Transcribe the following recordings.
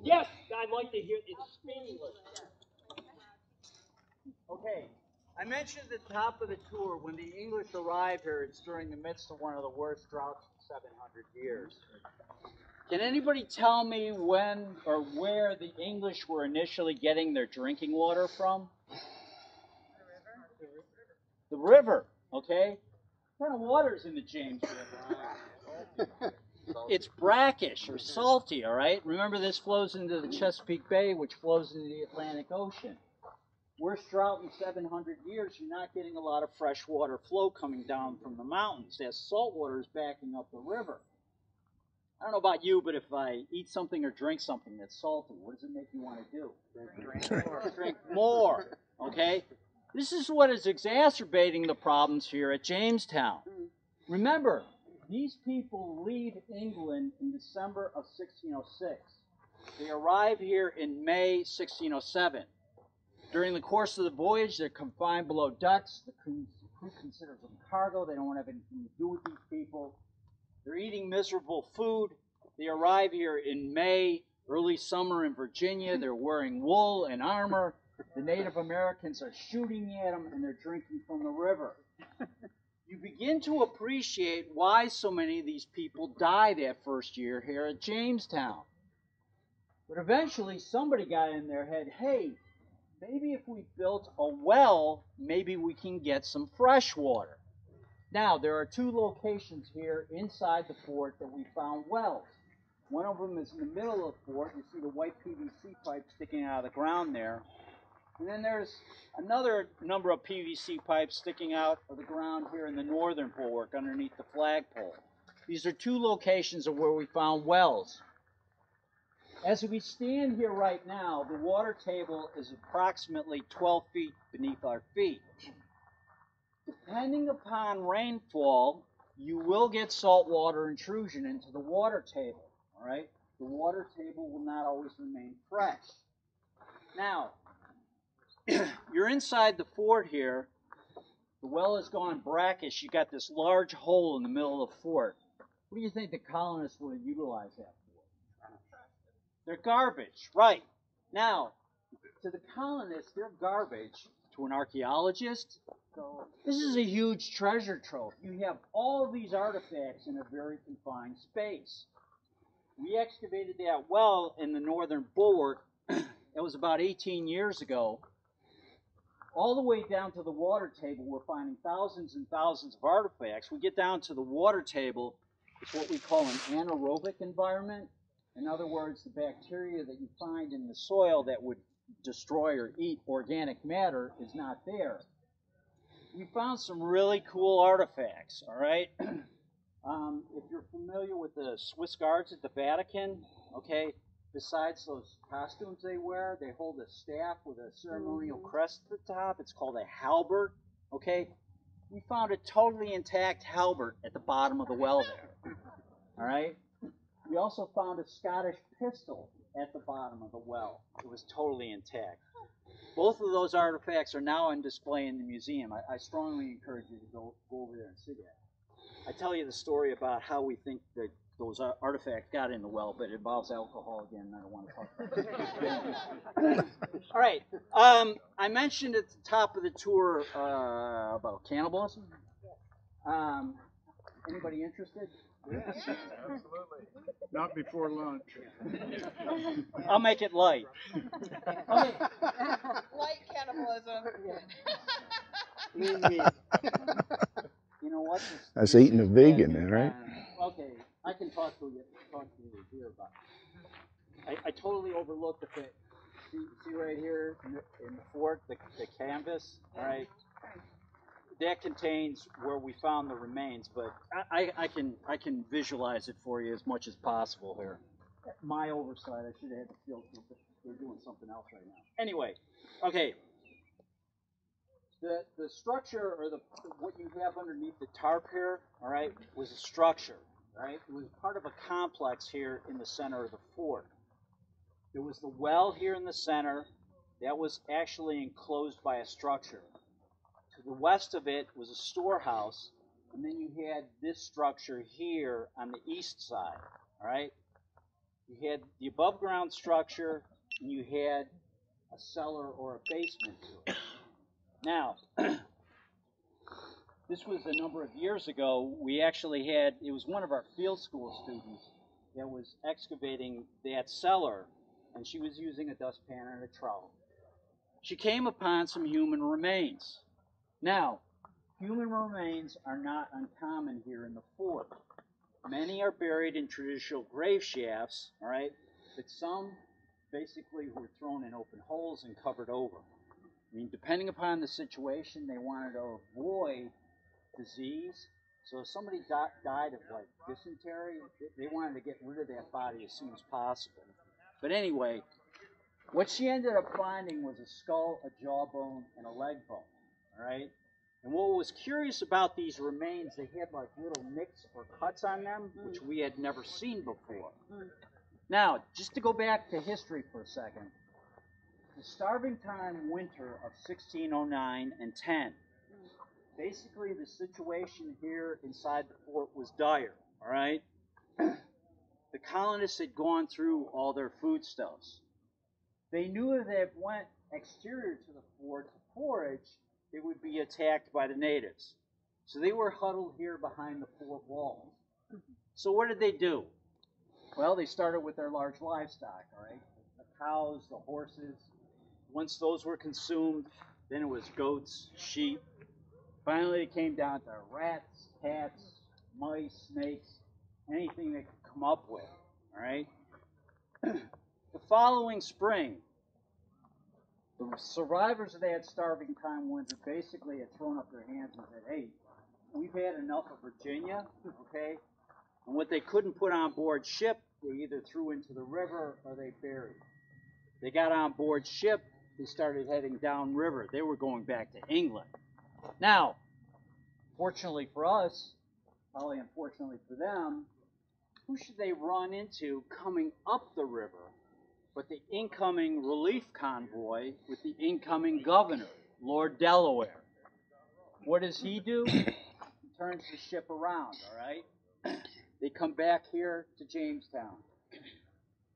Yes, I'd like to hear it. It's English. Okay, I mentioned at the top of the tour, when the English arrived here, it's during the midst of one of the worst droughts in 700 years. Can anybody tell me when or where the English were initially getting their drinking water from? The river, okay? What kind of water is in the James River? It's brackish or salty, all right? Remember, this flows into the Chesapeake Bay, which flows into the Atlantic Ocean. Worst drought in 700 years, you're not getting a lot of fresh water flow coming down from the mountains, as salt water is backing up the river. I don't know about you, but if I eat something or drink something that's salty, what does it make me want to do? Drink more, okay? This is what is exacerbating the problems here at Jamestown. Remember, these people leave England in December of 1606. They arrive here in May 1607. During the course of the voyage, they're confined below decks. The crew considers them cargo. They don't want to have anything to do with these people. They're eating miserable food. They arrive here in May, early summer in Virginia. They're wearing wool and armor. The Native Americans are shooting at them, and they're drinking from the river. You begin to appreciate why so many of these people die that first year here at Jamestown. But eventually, somebody got in their head, hey, maybe if we built a well, maybe we can get some fresh water. Now, there are two locations here inside the fort that we found wells. One of them is in the middle of the fort. You see the white PVC pipe sticking out of the ground there. And then there's another number of PVC pipes sticking out of the ground here in the northern bulwark underneath the flagpole. These are two locations of where we found wells. As we stand here right now, the water table is approximately 12 feet beneath our feet. Depending upon rainfall, you will get saltwater intrusion into the water table, all right? The water table will not always remain fresh. Now, you're inside the fort here. The well has gone brackish. You got this large hole in the middle of the fort. What do you think the colonists would have utilized that for? They're garbage, right. Now, to the colonists, they're garbage. To an archaeologist, this is a huge treasure trove. You have all of these artifacts in a very confined space. We excavated that well in the northern bulwark. It was about 18 years ago. All the way down to the water table, we're finding thousands and thousands of artifacts. We get down to the water table, it's what we call an anaerobic environment. In other words, the bacteria that you find in the soil that would destroy or eat organic matter is not there. We found some really cool artifacts, all right? If you're familiar with the Swiss Guards at the Vatican, okay, besides those costumes they wear, they hold a staff with a ceremonial crest at the top. It's called a halberd, okay? We found a totally intact halberd at the bottom of the well there, all right? We also found a Scottish pistol at the bottom of the well. It was totally intact. Both of those artifacts are now on display in the museum. I strongly encourage you to go over there and see that. I tell you the story about how we think that those artifacts got in the well, but it involves alcohol again, and I don't want to talk about it. All right. I mentioned at the top of the tour about cannibalism. Anybody interested? Yes, absolutely. Not before lunch. I'll make it light. Okay. Light cannibalism. You know what? That's eating a vegan, then, right? Okay, I can talk to you here about it. I totally overlooked the fact. See right here in the fort, the canvas, all right? That contains where we found the remains, but I can visualize it for you as much as possible here. My oversight, I should have had the field, but they're doing something else right now. Anyway, okay. The structure, or what you have underneath the tarp here, all right, was a structure, right? It was part of a complex here in the center of the fort. There was the well here in the center. That was actually enclosed by a structure. To the west of it was a storehouse, and then you had this structure here on the east side, all right? You had the above ground structure, and you had a cellar or a basement to it. Now, this was a number of years ago. We actually had, it was one of our field school students that was excavating that cellar, and she was using a dustpan and a trowel. She came upon some human remains. Now, human remains are not uncommon here in the fort. Many are buried in traditional grave shafts, all right, but some basically were thrown in open holes and covered over. I mean, depending upon the situation, they wanted to avoid disease. So if somebody died of like dysentery, they wanted to get rid of that body as soon as possible. But anyway, what she ended up finding was a skull, a jawbone, and a leg bone, all right? And what was curious about these remains, they had like little nicks or cuts on them, which we had never seen before. Now, just to go back to history for a second, the starving time winter of 1609 and 10, basically the situation here inside the fort was dire, all right? The colonists had gone through all their foodstuffs. They knew if they went exterior to the fort to forage, they would be attacked by the natives. So they were huddled here behind the fort walls. So what did they do? Well, they started with their large livestock, all right? The cows, the horses. Once those were consumed, then it was goats, sheep. Finally, it came down to rats, cats, mice, snakes, anything they could come up with, all right? The following spring, the survivors of that starving time winter basically had thrown up their hands and said, hey, we've had enough of Virginia, okay? And what they couldn't put on board ship, they either threw into the river or they buried. They got on board ship, they started heading downriver. They were going back to England. Now, fortunately for us, probably unfortunately for them, who should they run into coming up the river but the incoming relief convoy with the incoming governor, Lord Delaware? What does he do? He turns the ship around, all right? They come back here to Jamestown.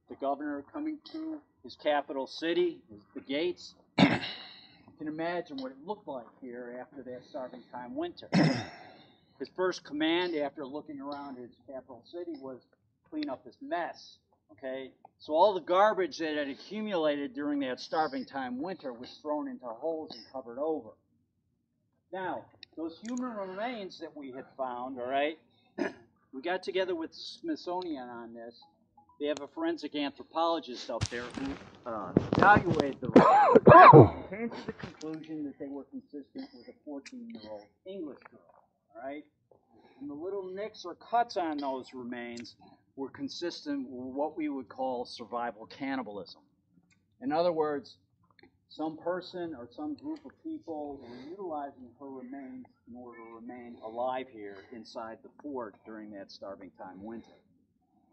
The governor coming through his capital city, the gates. You can imagine what it looked like here after that starving time winter. His first command after looking around his capital city was clean up this mess, okay? So all the garbage that had accumulated during that starving time winter was thrown into holes and covered over. Now, those human remains that we had found, all right, we got together with Smithsonian on this. They have a forensic anthropologist up there who evaluated the remains and came to the conclusion that they were consistent with a 14-year-old English girl, all right? And the little nicks or cuts on those remains were consistent with what we would call survival cannibalism. In other words, some person or some group of people were utilizing her remains in order to remain alive here inside the fort during that starving time winter.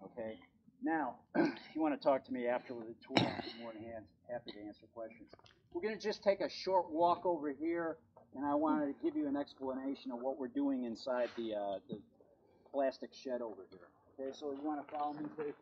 Okay? Now, if you want to talk to me after the tour, I'm more than happy to answer questions. We're going to just take a short walk over here, and I wanted to give you an explanation of what we're doing inside the plastic shed over here. Okay, so you want to follow me, please?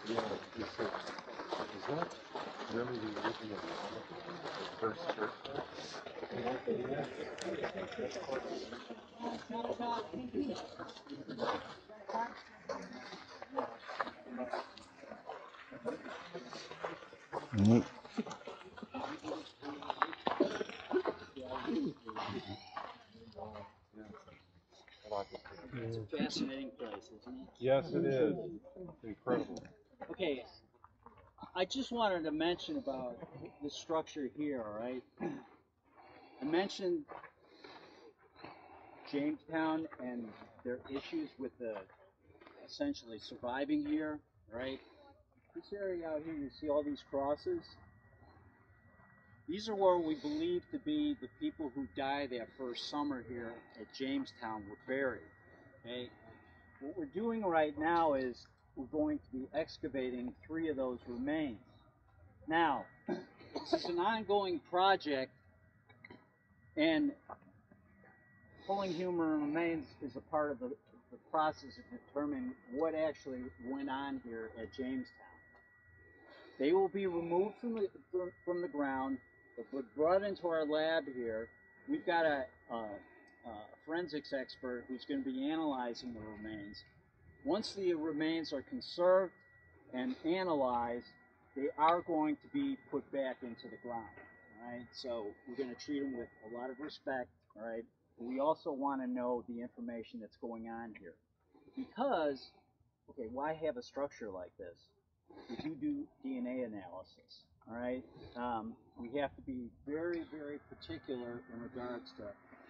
Yeah, is that really the original first church? Mhm. It's a fascinating place, isn't it? Yes, it is. Incredible. Okay, I just wanted to mention about the structure here, all right? I mentioned Jamestown and their issues with the essentially surviving here, right? This area out here, you see all these crosses? These are where we believe to be the people who died that first summer here at Jamestown were buried. Okay? What we're doing right now is we're going to be excavating 3 of those remains. Now, this is an ongoing project, and pulling human remains is a part of the process of determining what actually went on here at Jamestown. They will be removed from the ground, but brought into our lab here. We've got a forensics expert who's going to be analyzing the remains. Once the remains are conserved and analyzed, they are going to be put back into the ground. All right, so we're going to treat them with a lot of respect. All right, but we also want to know the information that's going on here, because okay, why have a structure like this? If you do DNA analysis, all right, we have to be very, very particular in regards to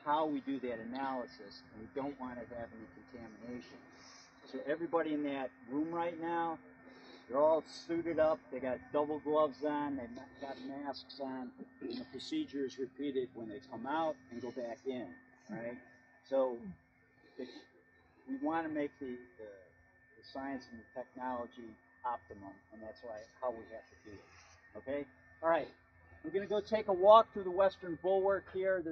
how we do that analysis, and we don't want to have any contamination. So everybody in that room right now, they're all suited up. They got double gloves on. They've got masks on. And the procedure is repeated when they come out and go back in. All right. So we want to make the science and the technology optimum, and that's how we have to do it. Okay. All right. We're going to go take a walk through the western bulwark here.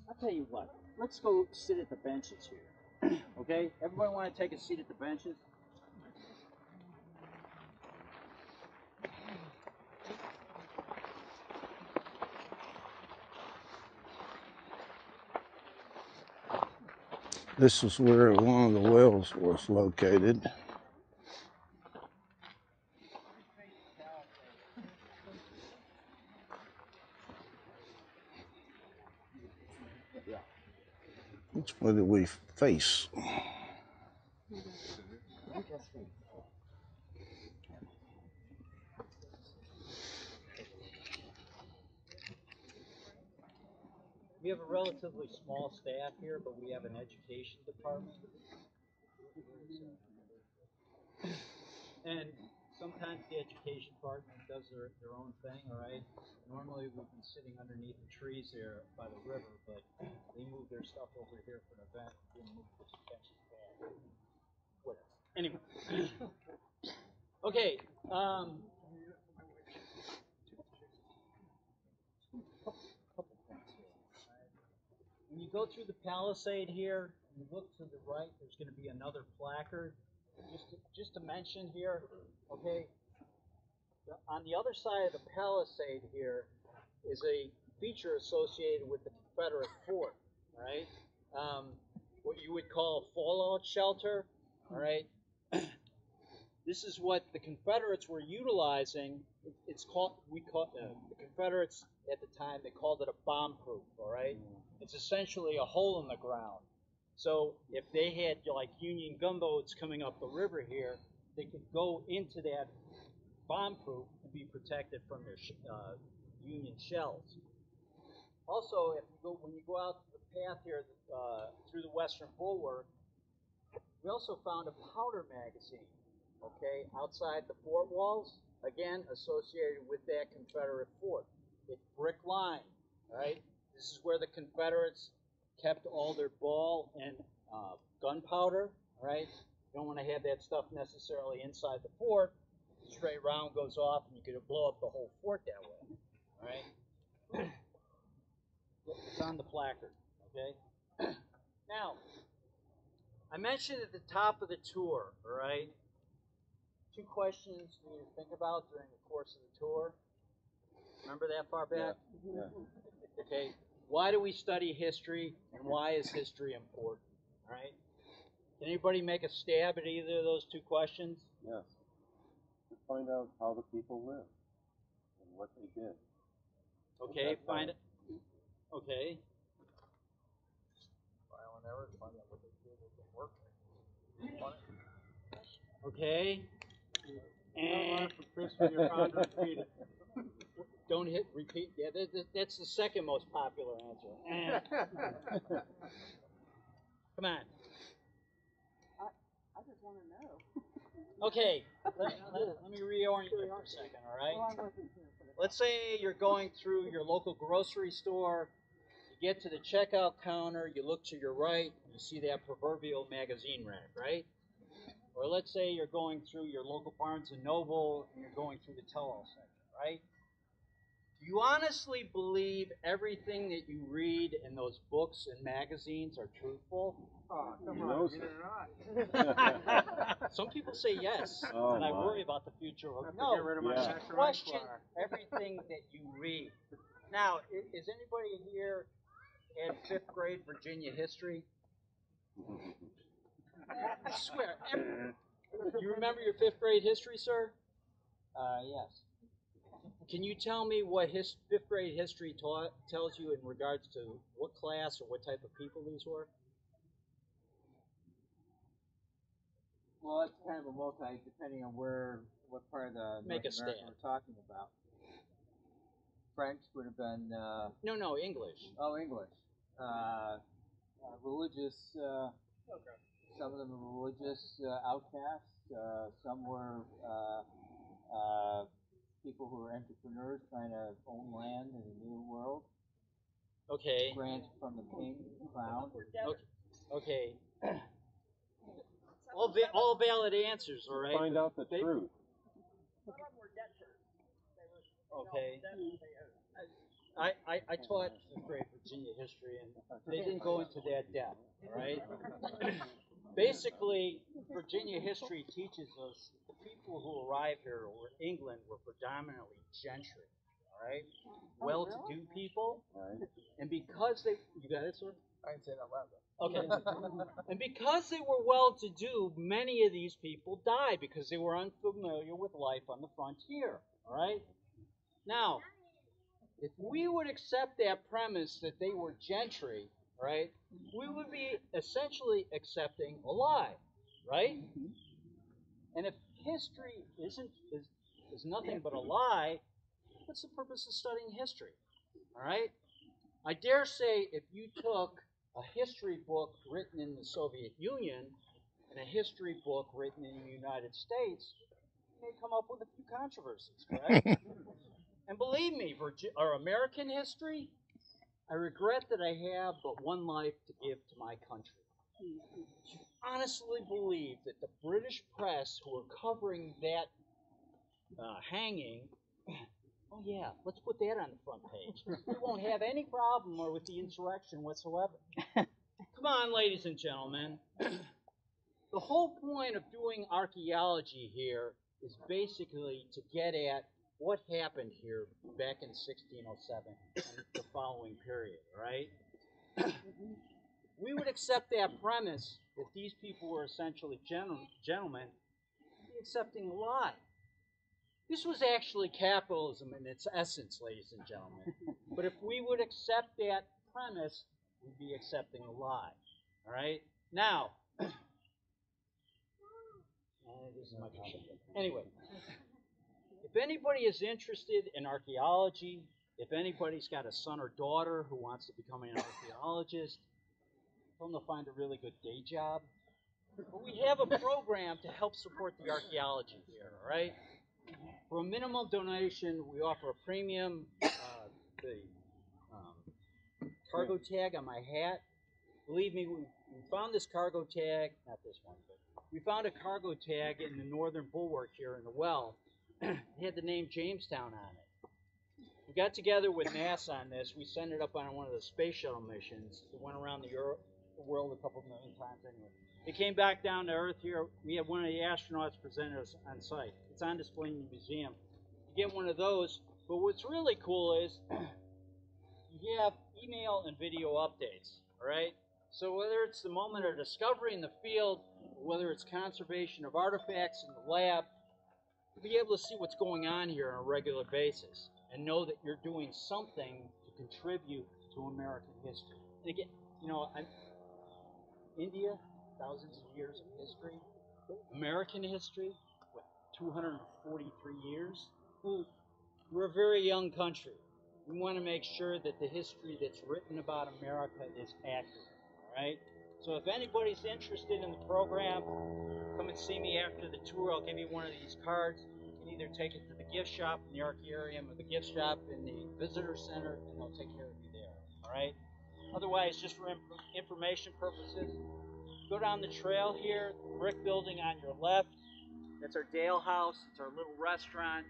I'll tell you what. Let's go sit at the benches here. Okay? Everybody want to take a seat at the benches? This is where one of the wells was located. Which way do we face? We have a relatively small staff here, but we have an education department. And sometimes the education department does their own thing, all right? Normally we'd be sitting underneath the trees there by the river, but they moved their stuff over here for an event. Didn't move this bench back. Whatever. Anyway. Okay. When you go through the palisade here, and you look to the right, there's going to be another placard. Just to mention here, okay, on the other side of the palisade here is a feature associated with the Confederate fort, all right? What you would call a fallout shelter, all right? This is what the Confederates were utilizing. It's called, the Confederates at the time, they called it a bomb-proof, all right? It's essentially a hole in the ground. So if they had like Union gunboats coming up the river here, they could go into that bomb-proof and be protected from their Union shells. Also, when you go out to the path here through the western bulwark, we also found a powder magazine, okay, outside the fort walls, again associated with that Confederate fort. It's brick lined, all right? This is where the Confederates kept all their ball and gunpowder, right? You don't want to have that stuff necessarily inside the fort. Straight round goes off and you could blow up the whole fort that way, all right? It's on the placard, okay? Now, I mentioned at the top of the tour, all right, 2 questions for you to think about during the course of the tour. Remember that far back? Yeah. Okay. Why do we study history, and why is history important? All right. Can anybody make a stab at either of those 2 questions? Yes. To find out how the people lived and what they did. Okay. Find it. Okay. Trial and error to find out what they did that worked. Okay. And You're on to repeat it. don't repeat. Yeah, that's the second most popular answer. Come on. I just want to know. Okay, let me reorient you for a second, all right? Let's say you're going through your local grocery store, you get to the checkout counter, you look to your right, you see that proverbial magazine rack, right? Or let's say you're going through your local Barnes & Noble, and you're going through the tell-all section, right? Do you honestly believe everything that you read in those books and magazines are truthful? Oh, come on, on, get it right. Some people say yes, Oh, and I my. worry about the future. Have to No, get rid of my Yeah. saccharine question flour. everything that you read. Now, is anybody here in 5th grade Virginia history? I swear, you remember your 5th grade history, sir? Yes. Can you tell me what 5th grade history tells you in regards to what class or what type of people these were? Well, it's kind of a multi, depending on what part of the Make North a America stand. we're talking about. French would have been, No, English. oh, English. Religious, some of them were religious outcasts. Some were people who were entrepreneurs trying to own land in the New World. Okay. Grants from the king, crown. Okay. All valid answers, all right? Find out the truth. Okay. I taught 5th grade Virginia history, and they didn't go into that depth, all right? Basically, Virginia history teaches us the people who arrived here, or England, were predominantly gentry, all right? Well-to-do people, Right. and because they, you got it, sir? I didn't say that loud. Okay. And because they were well-to-do, many of these people died because they were unfamiliar with life on the frontier, all right? Now, if we would accept that premise that they were gentry, right, we would be essentially accepting a lie, right? And if history is nothing but a lie, what's the purpose of studying history? All right? I dare say if you took a history book written in the Soviet Union and a history book written in the United States, you may come up with a few controversies, correct? And believe me, for our American history, I regret that I have but one life to give to my country. I honestly believe that the British press who are covering that hanging, oh yeah, let's put that on the front page. We won't have any problem or with the insurrection whatsoever. Come on, ladies and gentlemen. The whole point of doing archaeology here is basically to get at what happened here back in 1607 and the following period, right? We would accept that premise that these people were essentially gentlemen, be accepting a lie. This was actually capitalism in its essence, ladies and gentlemen. But if we would accept that premise, we'd be accepting a lie. All right? Now, this is my comment. Anyway, if anybody is interested in archaeology, if anybody's got a son or daughter who wants to become an archaeologist, tell them to find a really good day job. But we have a program to help support the archaeology here, all right? For a minimal donation, we offer a premium, the cargo tag on my hat. Believe me, we found this cargo tag, not this one, but we found a cargo tag in the northern bulwark here in the well. It had the name Jamestown on it. We got together with NASA on this. We sent it up on one of the space shuttle missions. It went around the world a couple million times anyway. It came back down to Earth here. We had one of the astronauts present us on site. It's on display in the museum. You get one of those. But what's really cool is you have email and video updates, all right? So whether it's the moment of discovery in the field, or whether it's conservation of artifacts in the lab, you'll be able to see what's going on here on a regular basis and know that you're doing something to contribute to American history. And again, you know, India, thousands of years of history. American history, what, 243 years? We're a very young country. We want to make sure that the history that's written about America is accurate, all right? So if anybody's interested in the program, come and see me after the tour. I'll give you one of these cards. You can either take it to the gift shop in the Arcarium or the gift shop in the visitor center, and they'll take care of you there. All right? Otherwise, just for information purposes, go down the trail here, the brick building on your left. That's our Dale House. It's our little restaurant.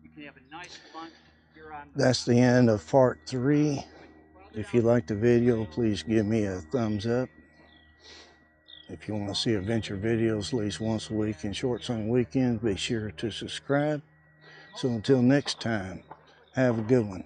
You can have a nice lunch here on That's the end of part 3. If you liked the video, please give me a thumbs up. If you want to see adventure videos at least once a week and shorts on weekends, be sure to subscribe. So until next time, have a good one.